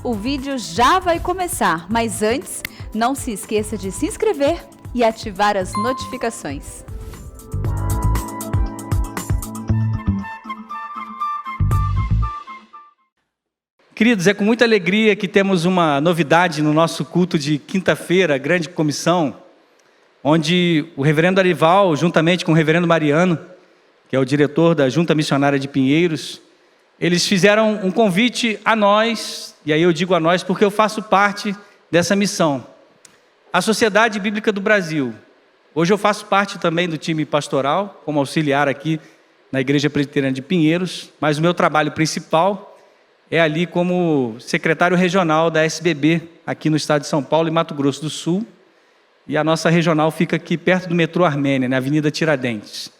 O vídeo já vai começar, mas antes, não se esqueça de se inscrever e ativar as notificações. Queridos, é com muita alegria que temos uma novidade no nosso culto de quinta-feira, Grande Comissão, onde o reverendo Arival, juntamente com o reverendo Mariano, que é o diretor da Junta Missionária de Pinheiros, eles fizeram um convite a nós, e aí eu digo a nós porque eu faço parte dessa missão, a Sociedade Bíblica do Brasil. Hoje eu faço parte também do time pastoral, como auxiliar aqui na Igreja Presbiteriana de Pinheiros, mas o meu trabalho principal é ali como secretário regional da SBB, aqui no estado de São Paulo e Mato Grosso do Sul. E a nossa regional fica aqui perto do metrô Armênia, na Avenida Tiradentes.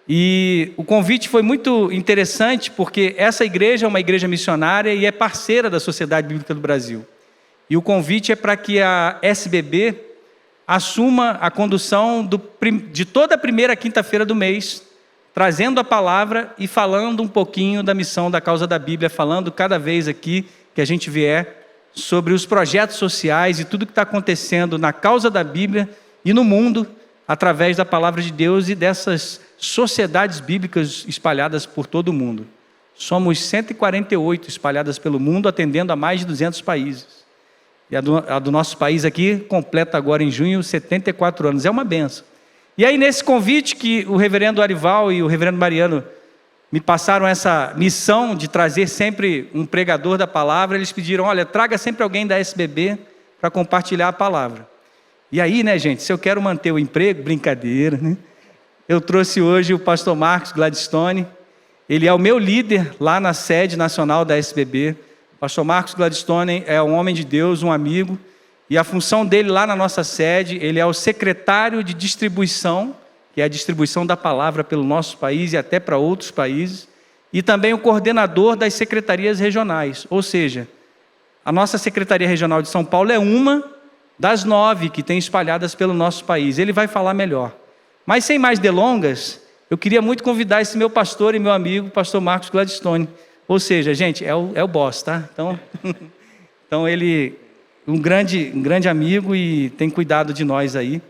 E o convite foi muito interessante, porque essa igreja é uma igreja missionária e é parceira da Sociedade Bíblica do Brasil. E o convite é para que a SBB assuma a condução de toda a primeira quinta-feira do mês, trazendo a palavra e falando um pouquinho da missão da causa da Bíblia, falando cada vez aqui que a gente vier sobre os projetos sociais e tudo que está acontecendo na causa da Bíblia e no mundo, através da palavra de Deus e dessas sociedades bíblicas espalhadas por todo o mundo. Somos 148 espalhadas pelo mundo, atendendo a mais de 200 países. E a do nosso país aqui completa agora em junho 74 anos. É uma benção. E aí, nesse convite que o reverendo Arival e o reverendo Mariano me passaram essa missão de trazer sempre um pregador da palavra, eles pediram, olha, traga sempre alguém da SBB para compartilhar a palavra. E aí, né, gente, se eu quero manter o emprego, brincadeira, né? Eu trouxe hoje o pastor Marcos Gladstone, ele é o meu líder lá na sede nacional da SBB. O pastor Marcos Gladstone é um homem de Deus, um amigo, e a função dele lá na nossa sede, ele é o secretário de distribuição, que é a distribuição da palavra pelo nosso país e até para outros países, e também o coordenador das secretarias regionais, ou seja, a nossa Secretaria Regional de São Paulo é uma das 9 que tem espalhadas pelo nosso país. Ele vai falar melhor. Mas sem mais delongas, eu queria muito convidar esse meu pastor e meu amigo, o pastor Marcos Gladstone. Ou seja, gente, é o boss, tá? Então ele um grande amigo e tem cuidado de nós aí.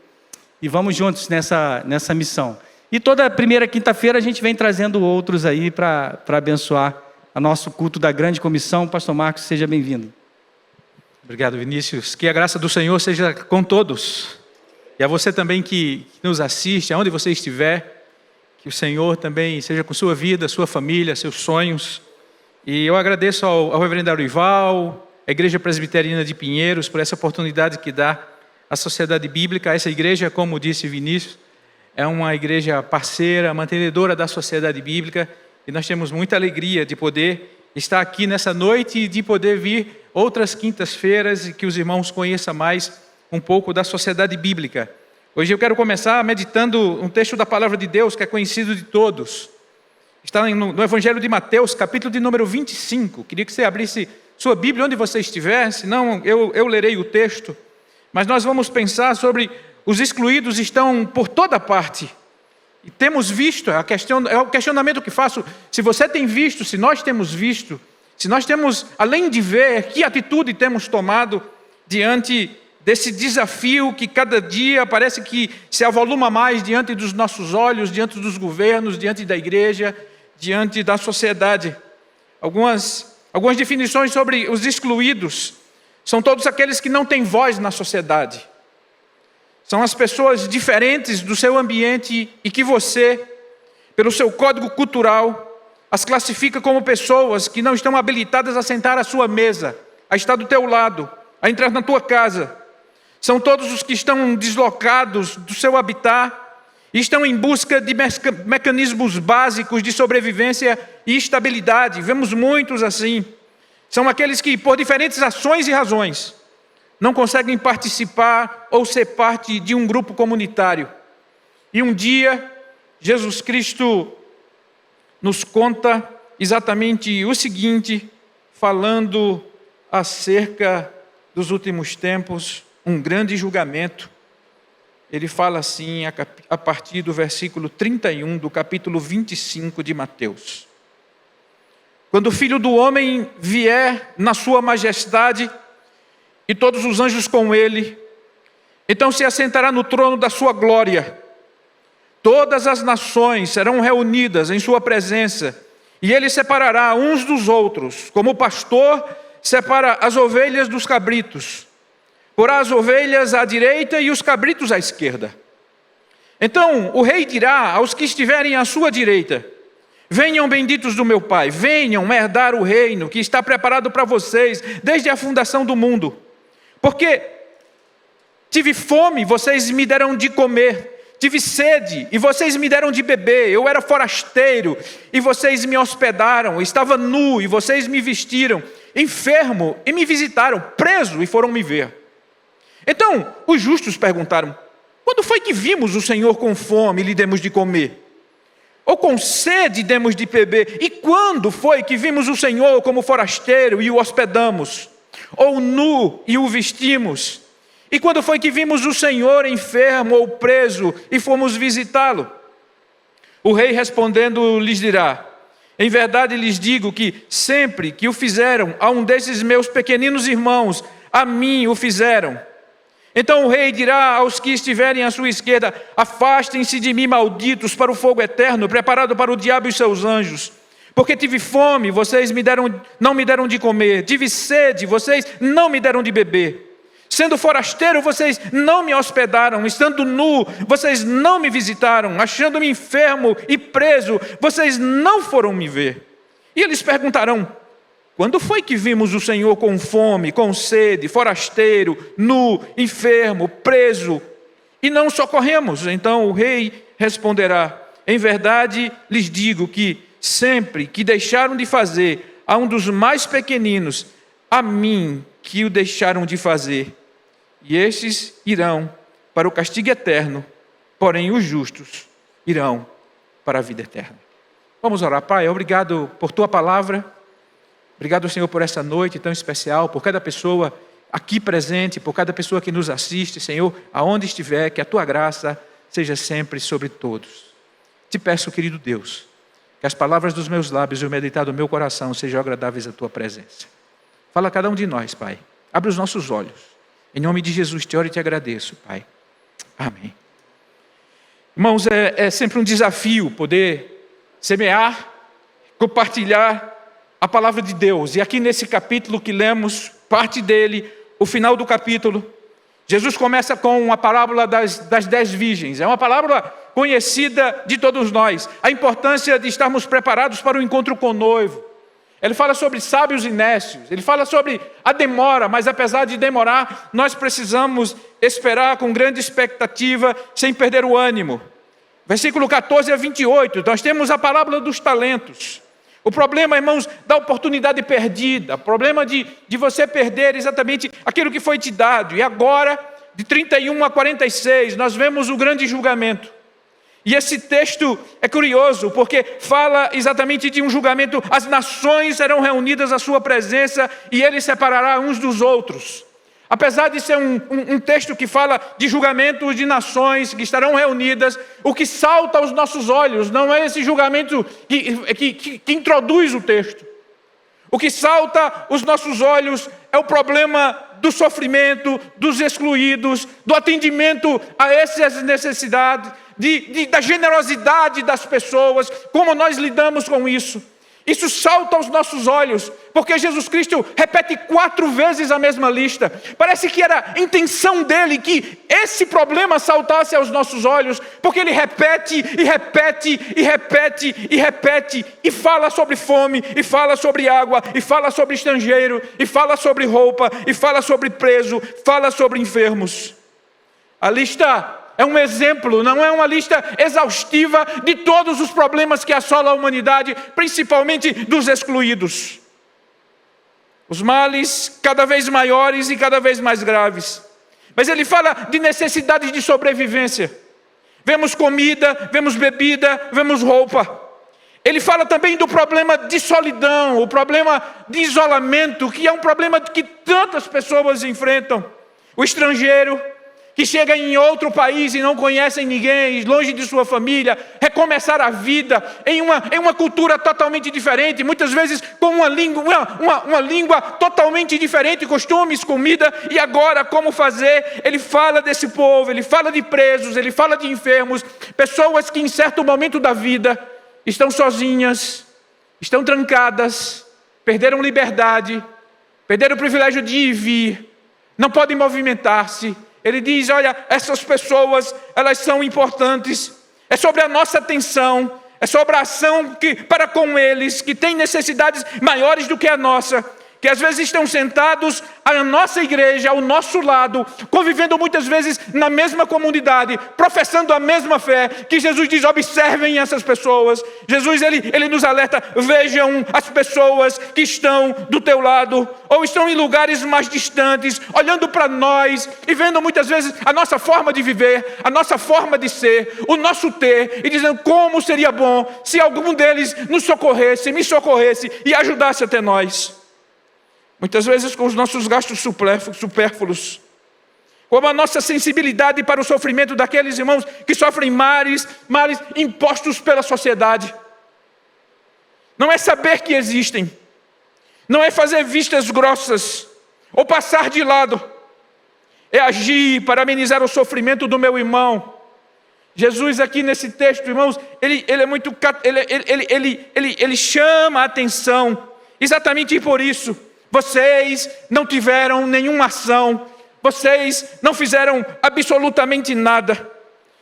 E vamos juntos nessa missão. E toda primeira quinta-feira a gente vem trazendo outros aí para abençoar o nosso culto da Grande Comissão. Pastor Marcos, seja bem-vindo. Obrigado, Vinícius. Que a graça do Senhor seja com todos. E a você também que nos assiste, aonde você estiver, que o Senhor também seja com sua vida, sua família, seus sonhos. E eu agradeço ao reverendo Arival, à Igreja Presbiteriana de Pinheiros, por essa oportunidade que dá à Sociedade Bíblica. Essa igreja, como disse Vinícius, é uma igreja parceira, mantenedora da Sociedade Bíblica, e nós temos muita alegria de poder estar aqui nessa noite e de poder vir outras quintas-feiras e que os irmãos conheçam mais um pouco da Sociedade Bíblica. Hoje eu quero começar meditando um texto da Palavra de Deus que é conhecido de todos. Está no Evangelho de Mateus, capítulo de número 25. Queria que você abrisse sua Bíblia onde você estiver, senão eu lerei o texto. Mas nós vamos pensar sobre os excluídos estão por toda parte. E temos visto, é o questionamento que faço, se você tem visto, se nós temos visto, se nós temos, além de ver, que atitude temos tomado diante desse desafio que cada dia parece que se avoluma mais diante dos nossos olhos, diante dos governos, diante da igreja, diante da sociedade. Algumas definições sobre os excluídos são todos aqueles que não têm voz na sociedade. São as pessoas diferentes do seu ambiente e que você, pelo seu código cultural, as classifica como pessoas que não estão habilitadas a sentar à sua mesa, a estar do teu lado, a entrar na tua casa. São todos os que estão deslocados do seu habitat e estão em busca de mecanismos básicos de sobrevivência e estabilidade. Vemos muitos assim. São aqueles que, por diferentes ações e razões, não conseguem participar ou ser parte de um grupo comunitário. E um dia, Jesus Cristo nos conta exatamente o seguinte, falando acerca dos últimos tempos, um grande julgamento. Ele fala assim a partir do versículo 31 do capítulo 25 de Mateus. quando o Filho do Homem vier na sua majestade e todos os anjos com ele, então se assentará no trono da sua glória. Todas as nações serão reunidas em sua presença, e ele separará uns dos outros, como o pastor separa as ovelhas dos cabritos. Porá as ovelhas à direita e os cabritos à esquerda. Então o rei dirá aos que estiverem à sua direita: venham benditos do meu Pai, venham herdar o reino que está preparado para vocês desde a fundação do mundo. Porque tive fome, vocês me deram de comer. Tive sede, e vocês me deram de beber. Eu era forasteiro, e vocês me hospedaram. Estava nu, e vocês me vestiram. Enfermo, e me visitaram. Preso, e foram me ver. Então os justos perguntaram: quando foi que vimos o Senhor com fome e lhe demos de comer? Ou com sede demos de beber? E quando foi que vimos o Senhor como forasteiro e o hospedamos? Ou nu e o vestimos? E quando foi que vimos o Senhor enfermo ou preso e fomos visitá-lo? O rei respondendo lhes dirá: em verdade lhes digo que sempre que o fizeram a um desses meus pequeninos irmãos, a mim o fizeram. Então o rei dirá aos que estiverem à sua esquerda: afastem-se de mim, malditos, para o fogo eterno, preparado para o diabo e seus anjos. Porque tive fome, vocês não me deram de comer. Tive sede, vocês não me deram de beber. Sendo forasteiro, vocês não me hospedaram. Estando nu, vocês não me visitaram. Achando-me enfermo e preso, vocês não foram me ver. E eles perguntarão: quando foi que vimos o Senhor com fome, com sede, forasteiro, nu, enfermo, preso, e não socorremos? Então o rei responderá: em verdade lhes digo que sempre que deixaram de fazer a um dos mais pequeninos, a mim que o deixaram de fazer. E estes irão para o castigo eterno, porém os justos irão para a vida eterna. Vamos orar. Pai, obrigado por tua palavra. Obrigado, Senhor, por essa noite tão especial, por cada pessoa aqui presente, por cada pessoa que nos assiste, Senhor, aonde estiver, que a tua graça seja sempre sobre todos. Te peço, querido Deus, que as palavras dos meus lábios e o meditar do meu coração sejam agradáveis à tua presença. Fala a cada um de nós, Pai. Abre os nossos olhos. Em nome de Jesus, te oro e te agradeço, Pai. Amém. Irmãos, é sempre um desafio poder semear, compartilhar a palavra de Deus. E aqui nesse capítulo que lemos, parte dele, o final do capítulo, Jesus começa com a parábola das 10 virgens. É uma parábola conhecida de todos nós. A importância de estarmos preparados para o encontro com o noivo. Ele fala sobre sábios e nécios. Ele fala sobre a demora, mas apesar de demorar, nós precisamos esperar com grande expectativa, sem perder o ânimo. Versículo 14 a 28, nós temos a parábola dos talentos. O problema, irmãos, da oportunidade perdida, o problema de você perder exatamente aquilo que foi te dado. E agora, de 31 a 46, nós vemos o grande julgamento. E esse texto é curioso, porque fala exatamente de um julgamento. As nações serão reunidas à sua presença e ele separará uns dos outros. Apesar de ser um texto que fala de julgamento de nações que estarão reunidas, o que salta aos nossos olhos não é esse julgamento que introduz o texto. O que salta aos nossos olhos é o problema do sofrimento, dos excluídos, do atendimento a essas necessidades, da generosidade das pessoas, como nós lidamos com isso. Isso salta aos nossos olhos, porque Jesus Cristo repete 4 vezes a mesma lista. Parece que era a intenção dele que esse problema saltasse aos nossos olhos, porque ele repete, e repete, e repete, e repete, e fala sobre fome, e fala sobre água, e fala sobre estrangeiro, e fala sobre roupa, e fala sobre preso, fala sobre enfermos. A lista é um exemplo, não é uma lista exaustiva de todos os problemas que assolam a humanidade, principalmente dos excluídos. Os males cada vez maiores e cada vez mais graves. Mas ele fala de necessidades de sobrevivência. Vemos comida, vemos bebida, vemos roupa. Ele fala também do problema de solidão, o problema de isolamento, que é um problema que tantas pessoas enfrentam. O estrangeiro. que chega em outro país e não conhecem ninguém, longe de sua família, recomeçar a vida em uma cultura totalmente diferente, muitas vezes com uma língua totalmente diferente, costumes, comida, e agora como fazer? Ele fala desse povo, ele fala de presos, ele fala de enfermos, pessoas que em certo momento da vida estão sozinhas, estão trancadas, perderam liberdade, perderam o privilégio de ir e vir, não podem movimentar-se. Ele diz, olha, essas pessoas, elas são importantes, é sobre a nossa atenção, é sobre a ação para com eles, que têm necessidades maiores do que a nossa, que às vezes estão sentados à nossa igreja, ao nosso lado, convivendo muitas vezes na mesma comunidade, professando a mesma fé, que Jesus diz, observem essas pessoas. Jesus, ele nos alerta, vejam as pessoas que estão do teu lado, ou estão em lugares mais distantes, olhando para nós e vendo muitas vezes a nossa forma de viver, a nossa forma de ser, o nosso ter, e dizendo como seria bom se algum deles nos socorresse, me socorresse e ajudasse até nós. Muitas vezes com os nossos gastos supérfluos, como a nossa sensibilidade para o sofrimento daqueles irmãos que sofrem males impostos pela sociedade. Não é saber que existem, não é fazer vistas grossas ou passar de lado, é agir para amenizar o sofrimento do meu irmão. Jesus aqui nesse texto, irmãos, ele chama a atenção exatamente por isso. Vocês não tiveram nenhuma ação, vocês não fizeram absolutamente nada.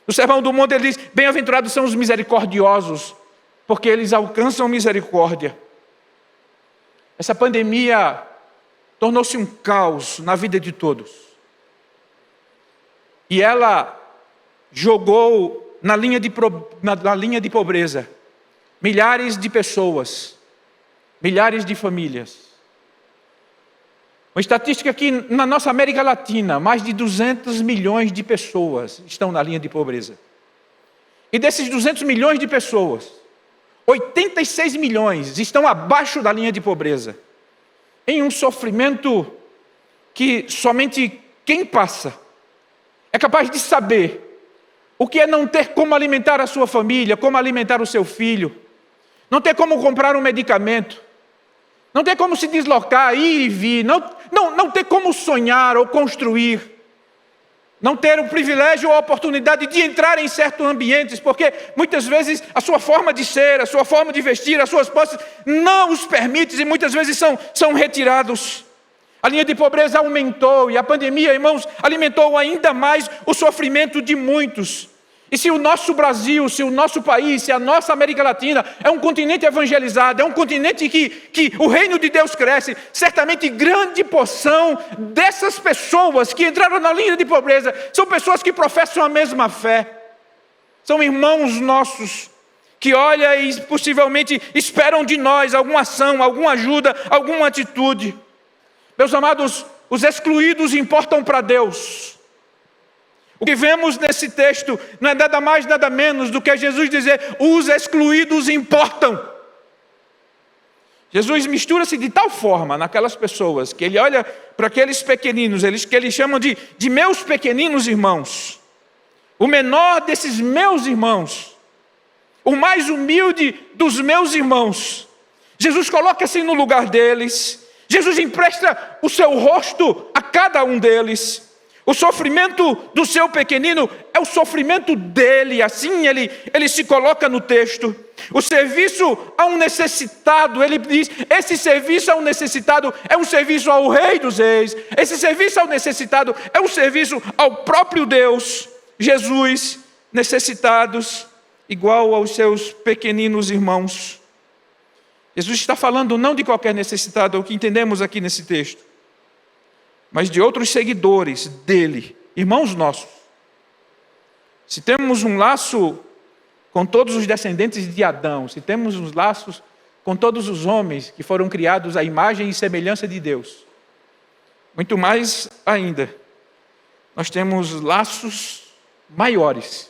No Sermão do Monte ele diz, bem-aventurados são os misericordiosos, porque eles alcançam misericórdia. Essa pandemia tornou-se um caos na vida de todos. E ela jogou na linha de pobreza milhares de pessoas, milhares de famílias. Uma estatística que na nossa América Latina, mais de 200 milhões de pessoas estão na linha de pobreza. E desses 200 milhões de pessoas, 86 milhões estão abaixo da linha de pobreza, em um sofrimento que somente quem passa é capaz de saber o que é não ter como alimentar a sua família, como alimentar o seu filho, não ter como comprar um medicamento, não ter como se deslocar, ir e vir, não ter como sonhar ou construir, não ter o privilégio ou a oportunidade de entrar em certos ambientes, porque muitas vezes a sua forma de ser, a sua forma de vestir, as suas posses não os permite e muitas vezes são retirados. A linha de pobreza aumentou e a pandemia, irmãos, alimentou ainda mais o sofrimento de muitos. E se o nosso Brasil, se o nosso país, se a nossa América Latina é um continente evangelizado, é um continente que o reino de Deus cresce, certamente grande porção dessas pessoas que entraram na linha de pobreza são pessoas que professam a mesma fé. São irmãos nossos que olham e possivelmente esperam de nós alguma ação, alguma ajuda, alguma atitude. Meus amados, os excluídos importam para Deus. O que vemos nesse texto não é nada mais, nada menos do que Jesus dizer, os excluídos importam. Jesus mistura-se de tal forma naquelas pessoas, que ele olha para aqueles pequeninos, que ele chama de meus pequeninos irmãos. O menor desses meus irmãos, o mais humilde dos meus irmãos. Jesus coloca-se no lugar deles. Jesus empresta o seu rosto a cada um deles. O sofrimento do seu pequenino é o sofrimento dele, assim ele se coloca no texto. O serviço a um necessitado, ele diz, esse serviço ao necessitado é um serviço ao Rei dos Reis. Esse serviço ao necessitado é um serviço ao próprio Deus, Jesus, necessitados, igual aos seus pequeninos irmãos. Jesus está falando não de qualquer necessitado, é o que entendemos aqui nesse texto, mas de outros seguidores dele, irmãos nossos. Se temos um laço com todos os descendentes de Adão, se temos uns laços com todos os homens que foram criados à imagem e semelhança de Deus, muito mais ainda, nós temos laços maiores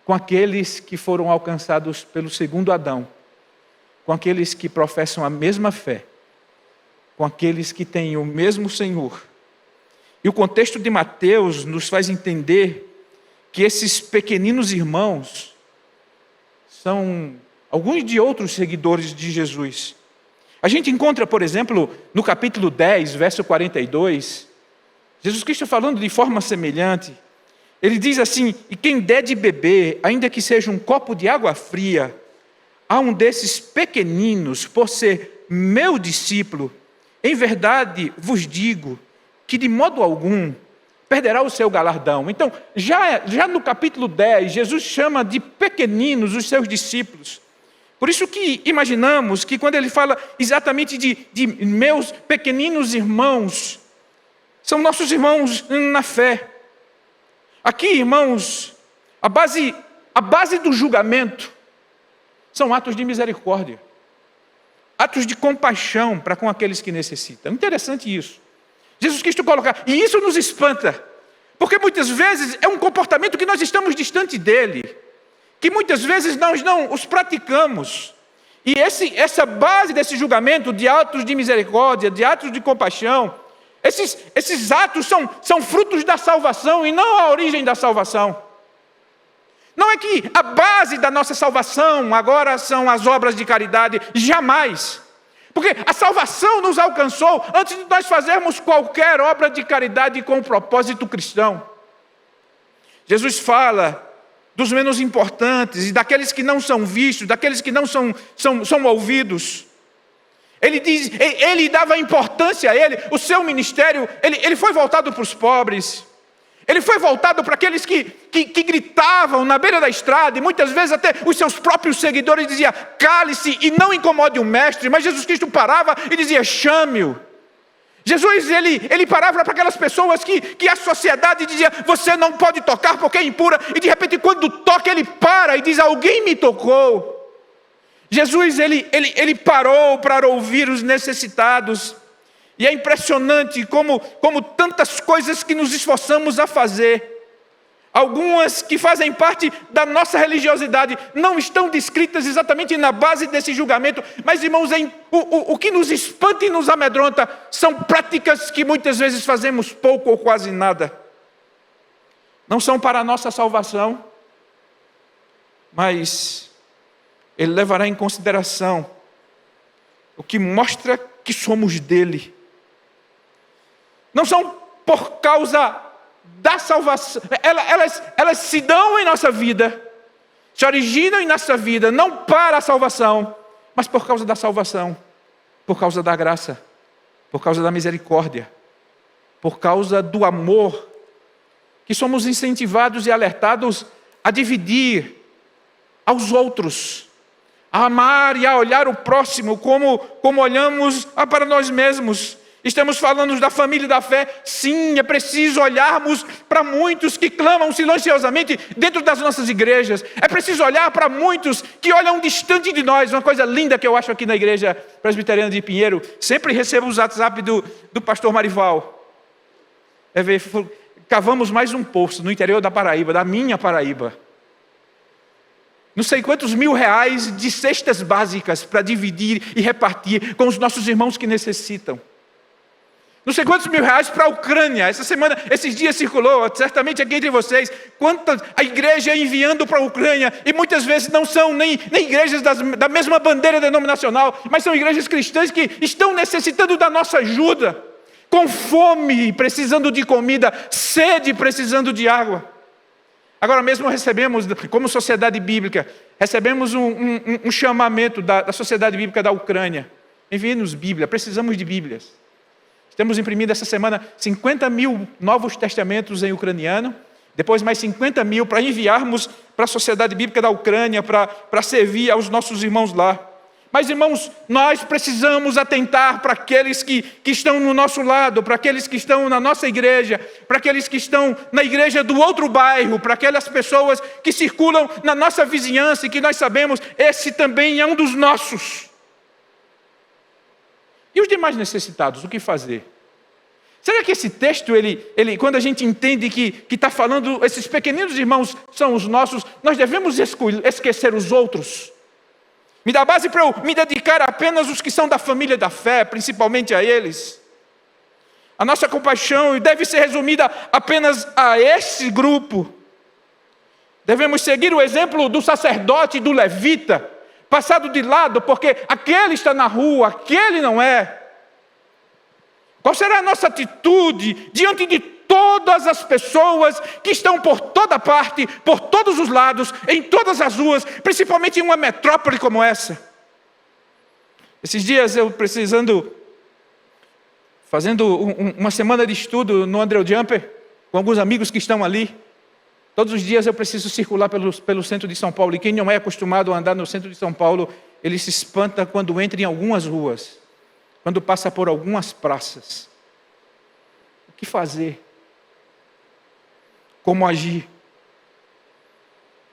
com aqueles que foram alcançados pelo segundo Adão, com aqueles que professam a mesma fé, com aqueles que têm o mesmo Senhor E o contexto de Mateus nos faz entender que esses pequeninos irmãos são alguns de outros seguidores de Jesus. A gente encontra, por exemplo, no capítulo 10, verso 42, Jesus Cristo falando de forma semelhante. Ele diz assim: e quem der de beber, ainda que seja um copo de água fria, a um desses pequeninos, por ser meu discípulo, em verdade vos digo que de modo algum perderá o seu galardão. Então, já no capítulo 10, Jesus chama de pequeninos os seus discípulos. Por isso que imaginamos que quando ele fala exatamente de meus pequeninos irmãos, são nossos irmãos na fé. Aqui, irmãos, a base do julgamento são atos de misericórdia, atos de compaixão para com aqueles que necessitam. Interessante isso. Jesus Cristo coloca, e isso nos espanta, porque muitas vezes é um comportamento que nós estamos distante dele, que muitas vezes nós não os praticamos. E essa base desse julgamento de atos de misericórdia, de atos de compaixão, esses atos são frutos da salvação e não a origem da salvação. Não é que a base da nossa salvação agora são as obras de caridade, jamais. Porque a salvação nos alcançou antes de nós fazermos qualquer obra de caridade com propósito cristão. Jesus fala dos menos importantes e daqueles que não são vistos, daqueles que não são ouvidos. Ele dava importância a ele, o seu ministério, ele foi voltado para os pobres. Ele foi voltado para aqueles que gritavam na beira da estrada, e muitas vezes até os seus próprios seguidores diziam, cale-se e não incomode o mestre, mas Jesus Cristo parava e dizia, chame-o. Jesus, ele parava para aquelas pessoas que a sociedade dizia, você não pode tocar porque é impura, e de repente quando toca ele para e diz, alguém me tocou. Jesus, ele parou para ouvir os necessitados. E é impressionante como tantas coisas que nos esforçamos a fazer, algumas que fazem parte da nossa religiosidade, não estão descritas exatamente na base desse julgamento, mas, irmãos, o que nos espanta e nos amedronta são práticas que muitas vezes fazemos pouco ou quase nada. Não são para a nossa salvação, mas ele levará em consideração o que mostra que somos dele. Não são por causa da salvação, elas se dão em nossa vida, se originam em nossa vida, não para a salvação, mas por causa da salvação, por causa da graça, por causa da misericórdia, por causa do amor, que somos incentivados e alertados a dividir aos outros, a amar e a olhar o próximo como olhamos para nós mesmos. Estamos falando da família da fé. Sim, é preciso olharmos para muitos que clamam silenciosamente dentro das nossas igrejas. É preciso olhar para muitos que olham distante de nós. Uma coisa linda que eu acho aqui na igreja presbiteriana de Pinheiro, sempre recebo os WhatsApp do pastor Marival. Cavamos mais um poço no interior da Paraíba, da minha Paraíba. Não sei quantos R$1.000 de cestas básicas para dividir e repartir com os nossos irmãos que necessitam. Não sei quantos R$1.000 para a Ucrânia. Essa semana, esses dias circulou, certamente aqui entre vocês, quantas a igreja enviando para a Ucrânia, e muitas vezes não são nem igrejas da mesma bandeira denominacional, mas são igrejas cristãs que estão necessitando da nossa ajuda, com fome, precisando de comida, sede, precisando de água. Agora mesmo recebemos, como sociedade bíblica, recebemos um chamamento da sociedade bíblica da Ucrânia. Envie-nos Bíblia, precisamos de Bíblias. Temos imprimido essa semana 50.000 novos testamentos em ucraniano, depois mais 50.000 para enviarmos para a Sociedade Bíblica da Ucrânia, para servir aos nossos irmãos lá. Mas, irmãos, nós precisamos atentar para aqueles que estão no nosso lado, para aqueles que estão na nossa igreja, para aqueles que estão na igreja do outro bairro, para aquelas pessoas que circulam na nossa vizinhança e que nós sabemos, esse também é um dos nossos. E os demais necessitados, o que fazer? Será que esse texto, ele quando a gente entende que está falando, esses pequeninos irmãos são os nossos, nós devemos esquecer os outros? Me dá base para eu me dedicar a apenas os que são da família da fé, principalmente a eles? A nossa compaixão deve ser resumida apenas a esse grupo. Devemos seguir o exemplo do sacerdote e do levita, passado de lado, porque aquele está na rua, aquele não é. Qual será a nossa atitude diante de todas as pessoas que estão por toda parte, por todos os lados, em todas as ruas, principalmente em uma metrópole como essa? Esses dias eu fazendo uma semana de estudo no André Jumper, com alguns amigos que estão ali. Todos os dias eu preciso circular pelo centro de São Paulo, e quem não é acostumado a andar no centro de São Paulo, ele se espanta quando entra em algumas ruas, quando passa por algumas praças. O que fazer? Como agir?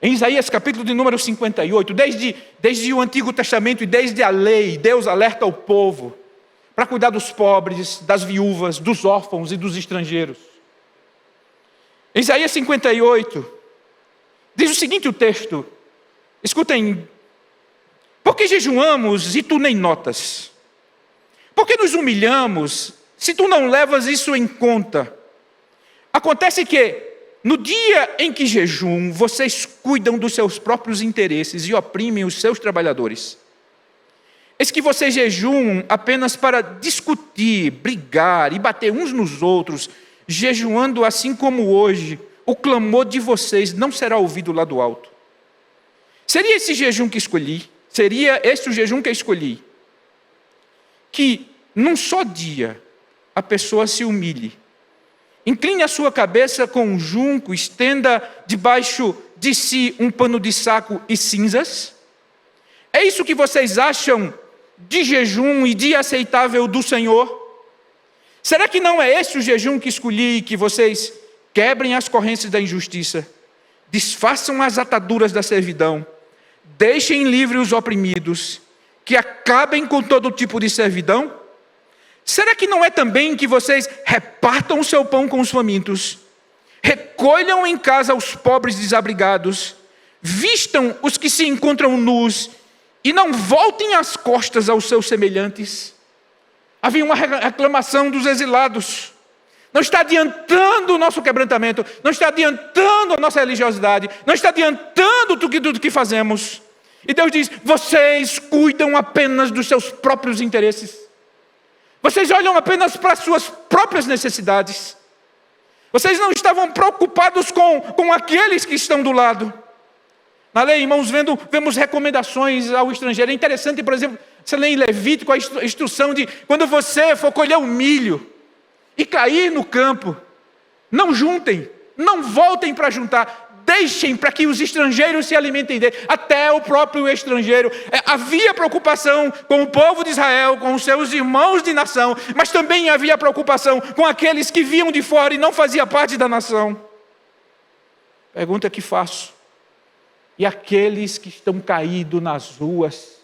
Em Isaías capítulo de número 58, desde o Antigo Testamento e desde a lei, Deus alerta o povo para cuidar dos pobres, das viúvas, dos órfãos e dos estrangeiros. Em Isaías 58, diz o seguinte o texto, escutem: por que jejuamos e tu nem notas? Por que nos humilhamos se tu não levas isso em conta? Acontece que, no dia em que jejum, vocês cuidam dos seus próprios interesses e oprimem os seus trabalhadores. Eis que vocês jejuam apenas para discutir, brigar e bater uns nos outros, jejuando assim como hoje, o clamor de vocês não será ouvido lá do alto. Seria esse jejum que escolhi? Seria esse o jejum que eu escolhi? Que num só dia a pessoa se humilhe, incline a sua cabeça com um junco, estenda debaixo de si um pano de saco e cinzas? É isso que vocês acham de jejum e de aceitável do Senhor? Será que não é esse o jejum que escolhi, que vocês quebrem as correntes da injustiça, desfaçam as ataduras da servidão, deixem livre os oprimidos, que acabem com todo tipo de servidão? Será que não é também que vocês repartam o seu pão com os famintos, recolham em casa os pobres desabrigados, vistam os que se encontram nus e não voltem as costas aos seus semelhantes? Havia uma reclamação dos exilados. Não está adiantando o nosso quebrantamento, não está adiantando a nossa religiosidade, não está adiantando tudo que fazemos. E Deus diz: vocês cuidam apenas dos seus próprios interesses. Vocês olham apenas para as suas próprias necessidades. Vocês não estavam preocupados com aqueles que estão do lado. Na lei, irmãos, vemos recomendações ao estrangeiro. É interessante, por exemplo, você lê em Levítico a instrução de quando você for colher o milho e cair no campo, não juntem, não voltem para juntar, deixem para que os estrangeiros se alimentem dele, até o próprio estrangeiro. Havia preocupação com o povo de Israel, com os seus irmãos de nação, mas também havia preocupação com aqueles que vinham de fora e não faziam parte da nação. Pergunta que faço: e aqueles que estão caídos nas ruas?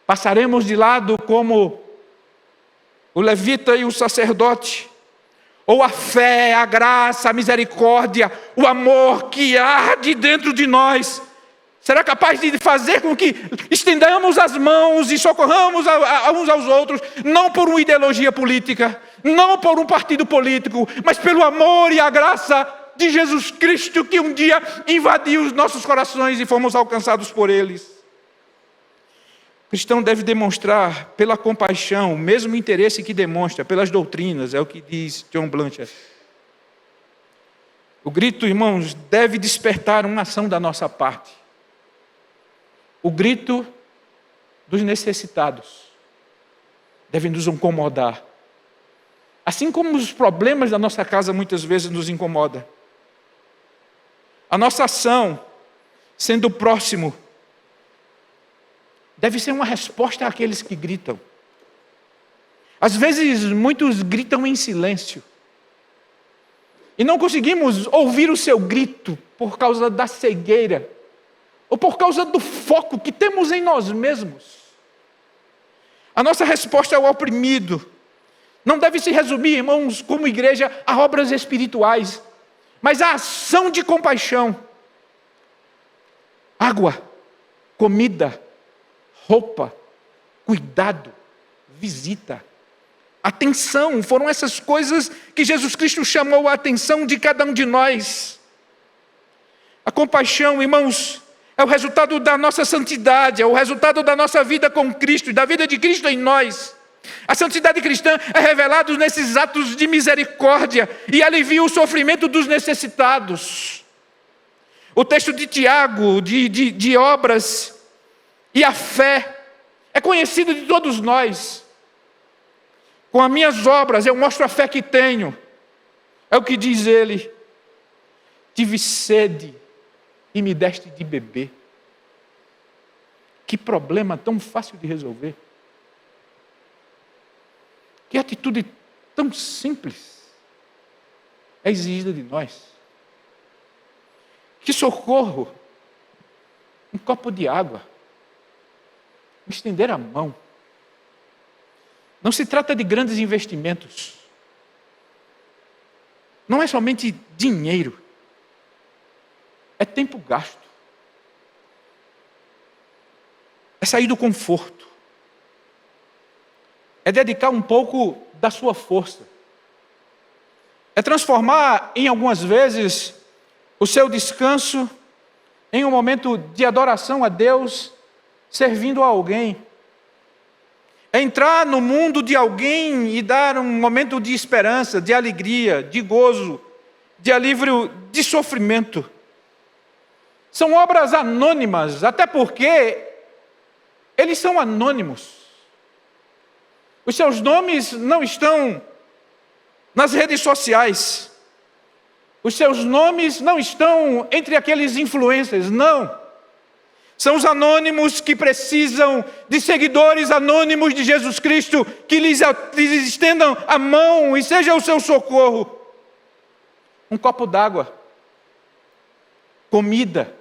Passaremos de lado como o levita e o sacerdote? Ou a fé, a graça, a misericórdia, o amor que arde dentro de nós será capaz de fazer com que estendamos as mãos e socorramos uns aos outros, não por uma ideologia política, não por um partido político, mas pelo amor e a graça de Jesus Cristo, que um dia invadiu os nossos corações e fomos alcançados por eles? O cristão deve demonstrar pela compaixão o mesmo interesse que demonstra pelas doutrinas, é o que diz John Blanchard. O grito, irmãos, deve despertar uma ação da nossa parte. O grito dos necessitados deve nos incomodar. Assim como os problemas da nossa casa muitas vezes nos incomodam. A nossa ação, sendo próximo, deve ser uma resposta àqueles que gritam. Às vezes, muitos gritam em silêncio. E não conseguimos ouvir o seu grito por causa da cegueira, ou por causa do foco que temos em nós mesmos. A nossa resposta ao oprimido não deve se resumir, irmãos, como igreja, a obras espirituais, mas a ação de compaixão. Água, comida, roupa, cuidado, visita, atenção. Foram essas coisas que Jesus Cristo chamou a atenção de cada um de nós. A compaixão, irmãos, é o resultado da nossa santidade, é o resultado da nossa vida com Cristo, da vida de Cristo em nós. A santidade cristã é revelada nesses atos de misericórdia e alivia o sofrimento dos necessitados. O texto de Tiago, de obras e a fé, é conhecido de todos nós. Com as minhas obras eu mostro a fé que tenho. É o que diz ele. Tive sede e me deste de beber. Que problema tão fácil de resolver. Que atitude tão simples é exigida de nós. Que socorro. Um copo de água. Estender a mão. Não se trata de grandes investimentos. Não é somente dinheiro. É tempo gasto. É sair do conforto. É dedicar um pouco da sua força. É transformar, em algumas vezes, o seu descanso em um momento de adoração a Deus, servindo a alguém. É entrar no mundo de alguém e dar um momento de esperança, de alegria, de gozo, de alívio, de sofrimento. São obras anônimas, até porque eles são anônimos. Os seus nomes não estão nas redes sociais. Os seus nomes não estão entre aqueles influencers, não. São os anônimos que precisam de seguidores anônimos de Jesus Cristo, que lhes estendam a mão e seja o seu socorro. Um copo d'água, comida,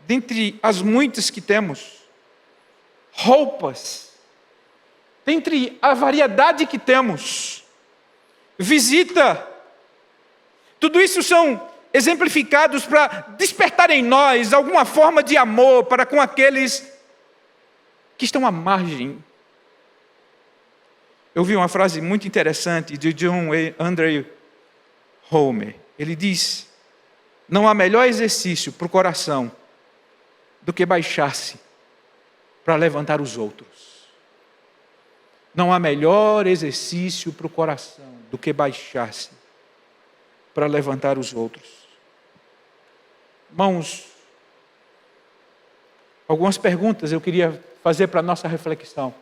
dentre as muitas que temos, roupas, dentre a variedade que temos, visita. Tudo isso são exemplificados para despertar em nós alguma forma de amor para com aqueles que estão à margem. Eu vi uma frase muito interessante de John Andrew Homer. Ele diz: não há melhor exercício para o coração do que baixar-se para levantar os outros. Não há melhor exercício para o coração do que baixar-se para levantar os outros. Irmãos, algumas perguntas eu queria fazer para a nossa reflexão.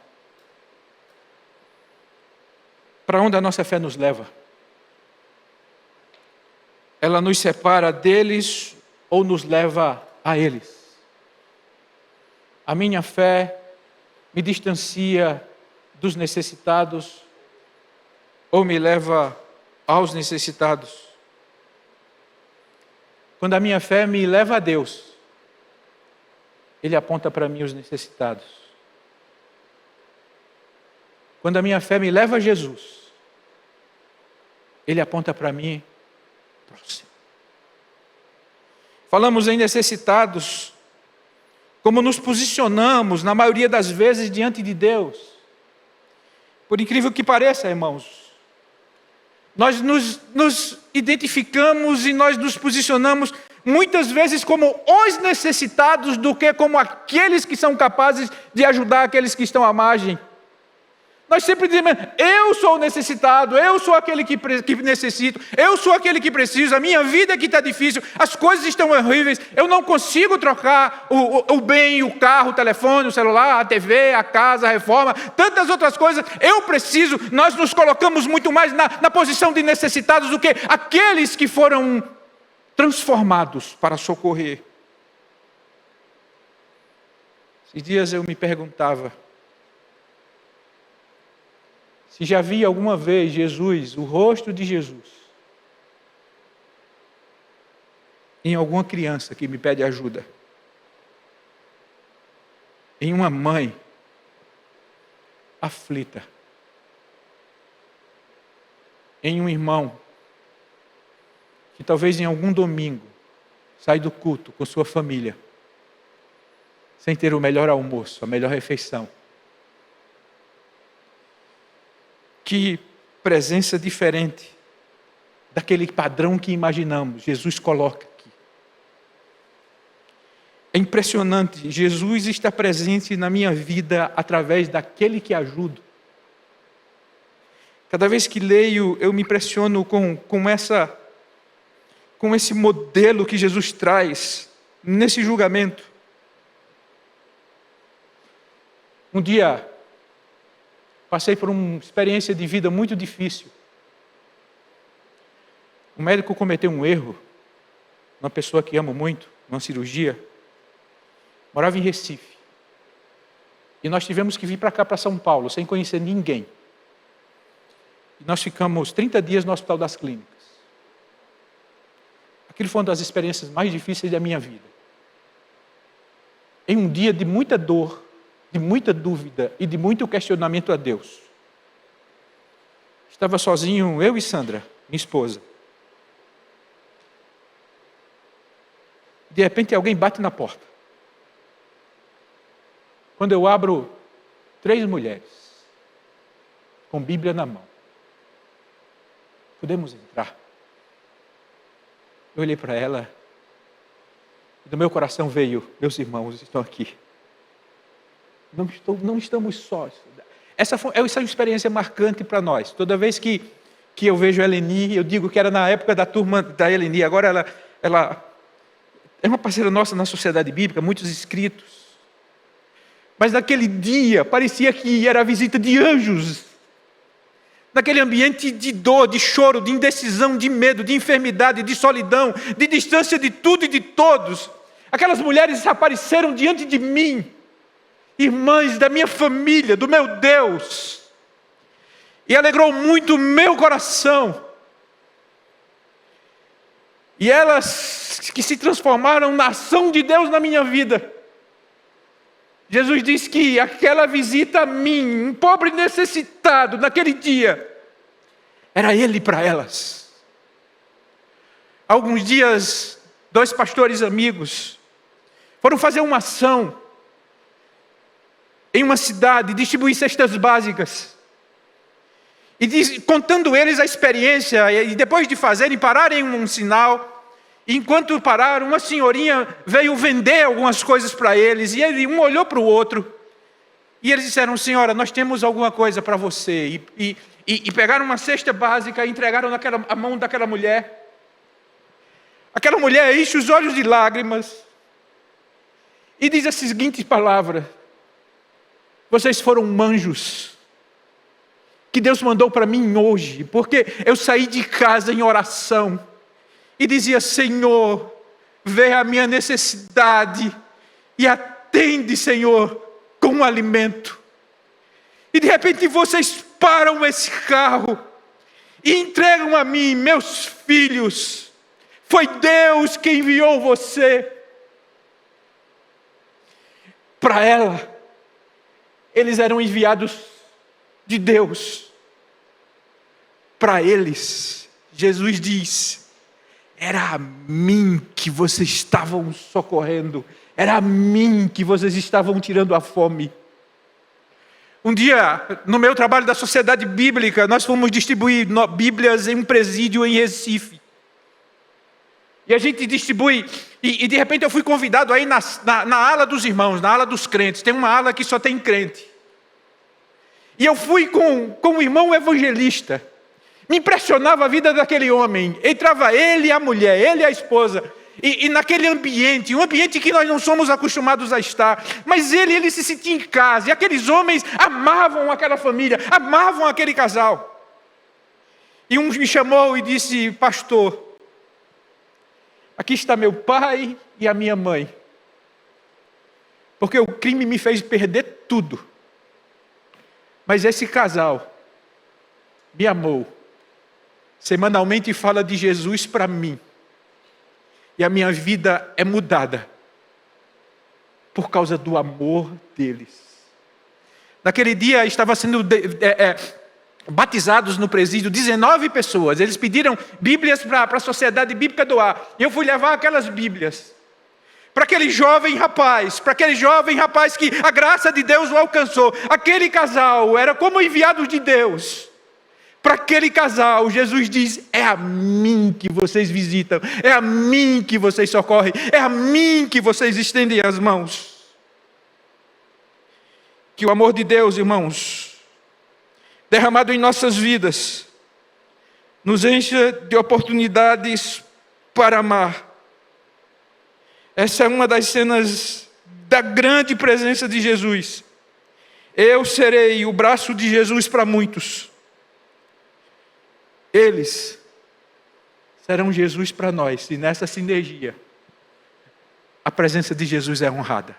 Para onde a nossa fé nos leva? Ela nos separa deles ou nos leva a eles? A minha fé me distancia dos necessitados ou me leva aos necessitados? Quando a minha fé me leva a Deus, Ele aponta para mim os necessitados. Quando a minha fé me leva a Jesus, Ele aponta para mim próximo. Falamos em necessitados, como nos posicionamos, na maioria das vezes, diante de Deus. Por incrível que pareça, irmãos, nós nos identificamos e nós nos posicionamos muitas vezes como os necessitados do que como aqueles que são capazes de ajudar aqueles que estão à margem. Nós sempre dizemos: eu sou o necessitado, eu sou aquele que necessito, eu sou aquele que preciso, a minha vida aqui está difícil, as coisas estão horríveis, eu não consigo trocar o bem, o carro, o telefone, o celular, a TV, a casa, a reforma, tantas outras coisas, eu preciso. Nós nos colocamos muito mais na posição de necessitados do que aqueles que foram transformados para socorrer. Esses dias eu me perguntava se já vi alguma vez Jesus, o rosto de Jesus, em alguma criança que me pede ajuda, em uma mãe aflita, em um irmão que talvez em algum domingo sai do culto com sua família, sem ter o melhor almoço, a melhor refeição. Que presença diferente daquele padrão que imaginamos, Jesus coloca aqui. É impressionante, Jesus está presente na minha vida através daquele que ajudo. Cada vez que leio, eu me impressiono com esse modelo que Jesus traz nesse julgamento. Um dia, passei por uma experiência de vida muito difícil. O médico cometeu um erro, uma pessoa que amo muito, numa cirurgia, morava em Recife. E nós tivemos que vir para cá, para São Paulo, sem conhecer ninguém. E nós ficamos 30 dias no Hospital das Clínicas. Aquilo foi uma das experiências mais difíceis da minha vida. Em um dia de muita dor, de muita dúvida e de muito questionamento a Deus. Estava sozinho, eu e Sandra, minha esposa. De repente alguém bate na porta. Quando eu abro, 3 mulheres, com Bíblia na mão. Podemos entrar? Eu olhei para ela, e do meu coração veio, meus irmãos estão aqui. Não estamos sós. Essa é uma experiência marcante para nós. Toda vez que eu vejo a Eleni, eu digo que era na época da turma da Eleni, agora ela é uma parceira nossa na Sociedade Bíblica, muitos inscritos. Mas naquele dia, parecia que era a visita de anjos. Naquele ambiente de dor, de choro, de indecisão, de medo, de enfermidade, de solidão, de distância de tudo e de todos. Aquelas mulheres apareceram diante de mim, irmãs da minha família, do meu Deus. E alegrou muito o meu coração. E elas que se transformaram na ação de Deus na minha vida. Jesus disse que aquela visita a mim, um pobre necessitado, naquele dia, era Ele para elas. Alguns dias, 2 pastores amigos foram fazer uma ação em uma cidade, distribuir cestas básicas. E contando eles a experiência, e depois de fazerem, pararem em um sinal. E enquanto pararam, uma senhorinha veio vender algumas coisas para eles, e um olhou para o outro, e eles disseram: senhora, nós temos alguma coisa para você. E pegaram uma cesta básica e entregaram a mão daquela mulher. Aquela mulher enche os olhos de lágrimas, e diz as seguintes palavras: vocês foram anjos, que Deus mandou para mim hoje, porque eu saí de casa em oração, e dizia: Senhor, vê a minha necessidade e atende, Senhor, com o alimento. E de repente vocês param esse carro e entregam a mim, meus filhos. Foi Deus que enviou você. Para ela, eles eram enviados de Deus. Para eles, Jesus diz: era a mim que vocês estavam socorrendo. Era a mim que vocês estavam tirando a fome. Um dia, no meu trabalho da Sociedade Bíblica, nós fomos distribuir Bíblias em um presídio em Recife. E a gente distribui, e de repente eu fui convidado aí na ala dos irmãos, na ala dos crentes. Tem uma ala que só tem crente. E eu fui com um irmão evangelista. Me impressionava a vida daquele homem. Entrava ele e a mulher, ele e a esposa. E naquele ambiente, um ambiente que nós não somos acostumados a estar. Mas ele se sentia em casa. E aqueles homens amavam aquela família, amavam aquele casal. E um me chamou e disse: pastor, aqui está meu pai e a minha mãe. Porque o crime me fez perder tudo. Mas esse casal me amou. Semanalmente fala de Jesus para mim. E a minha vida é mudada por causa do amor deles. Naquele dia estava sendo batizados no presídio 19 pessoas. Eles pediram Bíblias para a Sociedade Bíblica doar. E eu fui levar aquelas Bíblias para aquele jovem rapaz, que a graça de Deus o alcançou. Aquele casal era como enviados de Deus. Para aquele casal, Jesus diz: é a mim que vocês visitam, é a mim que vocês socorrem, é a mim que vocês estendem as mãos. Que o amor de Deus, irmãos, derramado em nossas vidas, nos encha de oportunidades para amar. Essa é uma das cenas da grande presença de Jesus. Eu serei o braço de Jesus para muitos. Eles serão Jesus para nós. E nessa sinergia, a presença de Jesus é honrada.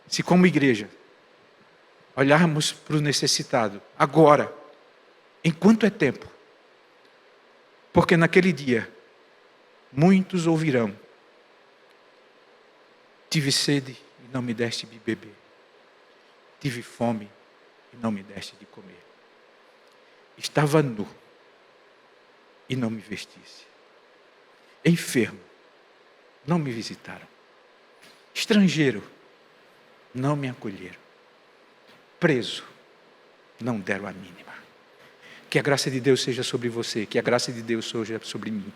Se como igreja, olharmos para o necessitado, agora, enquanto é tempo, porque naquele dia, muitos ouvirão: tive sede e não me deste de beber, tive fome e não me deste de comer, estava nu e não me vestisse, enfermo, não me visitaram, estrangeiro, não me acolheram, preso, não deram a mínima. Que a graça de Deus seja sobre você, que a graça de Deus seja sobre mim,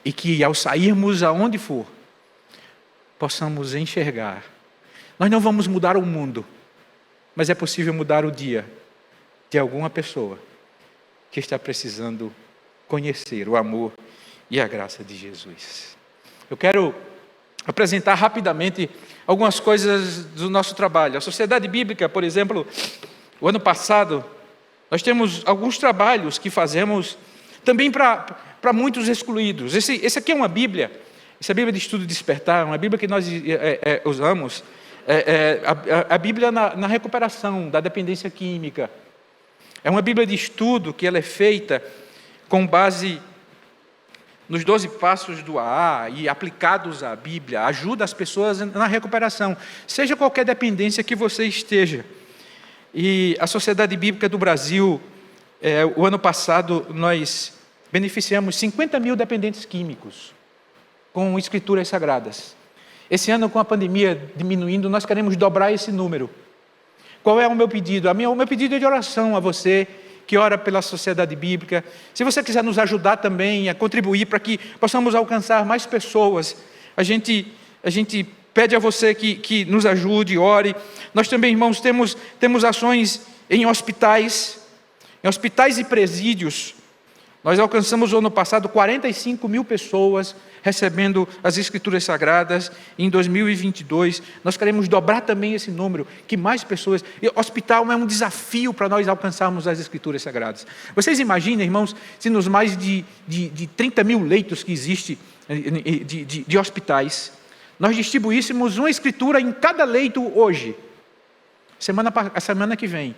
e que ao sairmos aonde for, possamos enxergar. Nós não vamos mudar o mundo, mas é possível mudar o dia de alguma pessoa que está precisando conhecer o amor e a graça de Jesus. Eu quero apresentar rapidamente algumas coisas do nosso trabalho. A Sociedade Bíblica, por exemplo, o ano passado, nós temos alguns trabalhos que fazemos também para muitos excluídos. Esse aqui é uma Bíblia, essa Bíblia de Estudo Despertar, uma Bíblia que nós usamos, a Bíblia na recuperação da dependência química. É uma Bíblia de estudo que ela é feita com base nos 12 passos do AA e aplicados à Bíblia, ajuda as pessoas na recuperação, seja qualquer dependência que você esteja. E a Sociedade Bíblica do Brasil, o ano passado, nós beneficiamos 50 mil dependentes químicos com escrituras sagradas. Esse ano, com a pandemia diminuindo, nós queremos dobrar esse número. Qual é o meu pedido? O meu pedido é de oração a você que ora pela Sociedade Bíblica. Se você quiser nos ajudar também a contribuir para que possamos alcançar mais pessoas, a gente pede a você que nos ajude, ore. Nós também, irmãos, temos ações em hospitais e presídios. Nós alcançamos no ano passado 45 mil pessoas recebendo as Escrituras Sagradas. Em 2022, nós queremos dobrar também esse número, que mais pessoas... Hospital é um desafio para nós alcançarmos as Escrituras Sagradas. Vocês imaginem, irmãos, se nos mais de 30 mil leitos que existem de hospitais, nós distribuíssemos uma escritura em cada leito hoje. A semana que vem,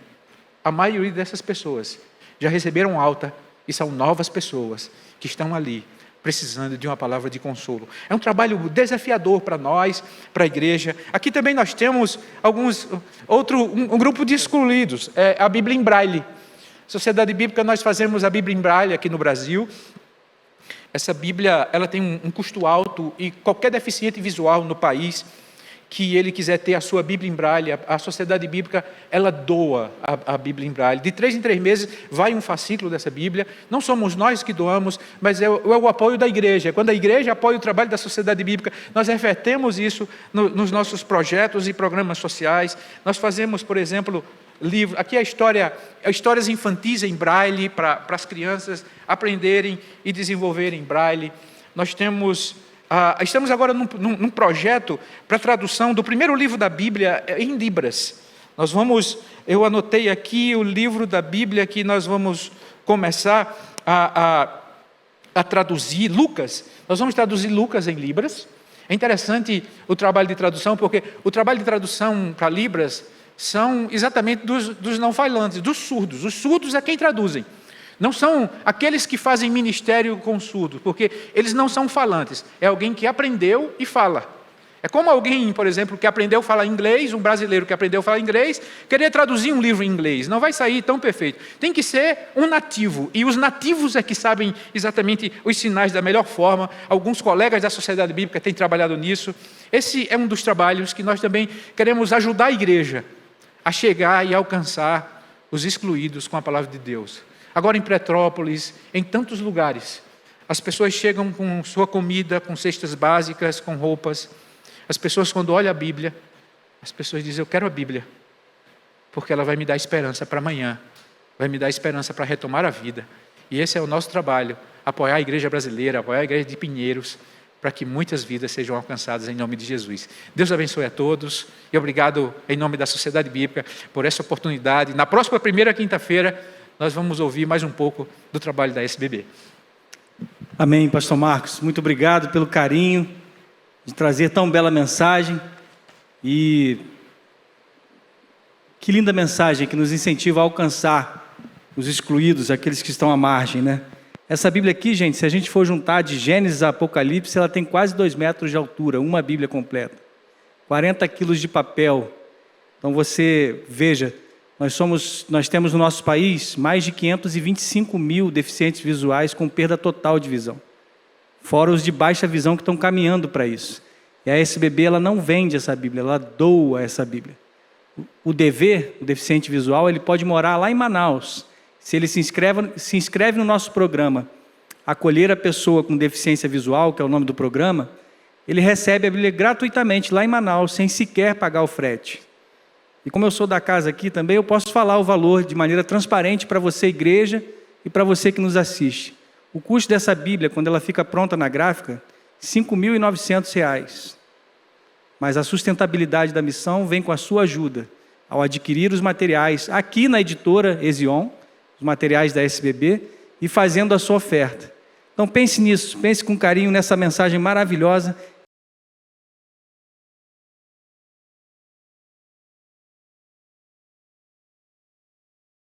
a maioria dessas pessoas já receberam alta e são novas pessoas que estão ali precisando de uma palavra de consolo. É um trabalho desafiador para nós, para a igreja. Aqui também nós temos um grupo de excluídos, a Bíblia em Braille. Sociedade Bíblica, nós fazemos a Bíblia em Braille aqui no Brasil. Essa Bíblia, ela tem um custo alto e qualquer deficiente visual no país que ele quiser ter a sua Bíblia em Braille, a Sociedade Bíblica, ela doa a Bíblia em Braille. De 3 em 3 meses vai um fascículo dessa Bíblia. Não somos nós que doamos, mas é o apoio da igreja. Quando a igreja apoia o trabalho da Sociedade Bíblica, nós revertemos isso nos nossos projetos e programas sociais. Nós fazemos, por exemplo, livro. Aqui histórias infantis em Braille para as crianças aprenderem e desenvolverem Braille. Nós estamos agora num projeto para tradução do primeiro livro da Bíblia em Libras. Eu anotei aqui o livro da Bíblia que nós vamos começar a traduzir, Lucas. Nós vamos traduzir Lucas em Libras. É interessante o trabalho de tradução, porque o trabalho de tradução para Libras são exatamente dos não falantes, dos surdos. Os surdos é quem traduzem. Não são aqueles que fazem ministério com surdos, porque eles não são falantes. É alguém que aprendeu e fala. É como alguém, por exemplo, que aprendeu a falar inglês, um brasileiro que aprendeu a falar inglês, querer traduzir um livro em inglês. Não vai sair tão perfeito. Tem que ser um nativo. E os nativos é que sabem exatamente os sinais da melhor forma. Alguns colegas da Sociedade Bíblica têm trabalhado nisso. Esse é um dos trabalhos que nós também queremos ajudar a igreja a chegar e alcançar os excluídos com a palavra de Deus. Agora em Petrópolis, em tantos lugares, as pessoas chegam com sua comida, com cestas básicas, com roupas. As pessoas, quando olham a Bíblia, as pessoas dizem: eu quero a Bíblia, porque ela vai me dar esperança para amanhã, vai me dar esperança para retomar a vida. E esse é o nosso trabalho, apoiar a igreja brasileira, apoiar a igreja de Pinheiros, para que muitas vidas sejam alcançadas em nome de Jesus. Deus abençoe a todos e obrigado em nome da Sociedade Bíblica por essa oportunidade. Na próxima primeira quinta-feira, nós vamos ouvir mais um pouco do trabalho da SBB. Amém, pastor Marcos. Muito obrigado pelo carinho de trazer tão bela mensagem. E que linda mensagem que nos incentiva a alcançar os excluídos, aqueles que estão à margem, né? Essa Bíblia aqui, gente, se a gente for juntar de Gênesis a Apocalipse, ela tem quase 2 metros de altura, uma Bíblia completa. 40 quilos de papel. Então você veja, nós temos no nosso país mais de 525 mil deficientes visuais com perda total de visão. Fora os de baixa visão que estão caminhando para isso. E a SBB, ela não vende essa Bíblia, ela doa essa Bíblia. O DV, o deficiente visual, ele pode morar lá em Manaus. Se ele se inscreve no nosso programa, Acolher a Pessoa com Deficiência Visual, que é o nome do programa, ele recebe a Bíblia gratuitamente lá em Manaus, sem sequer pagar o frete. E como eu sou da casa aqui também, eu posso falar o valor de maneira transparente para você, igreja, e para você que nos assiste. O custo dessa Bíblia, quando ela fica pronta na gráfica, R$ 5.900. Mas a sustentabilidade da missão vem com a sua ajuda, ao adquirir os materiais aqui na editora Ezion, os materiais da SBB, e fazendo a sua oferta. Então pense nisso, pense com carinho nessa mensagem maravilhosa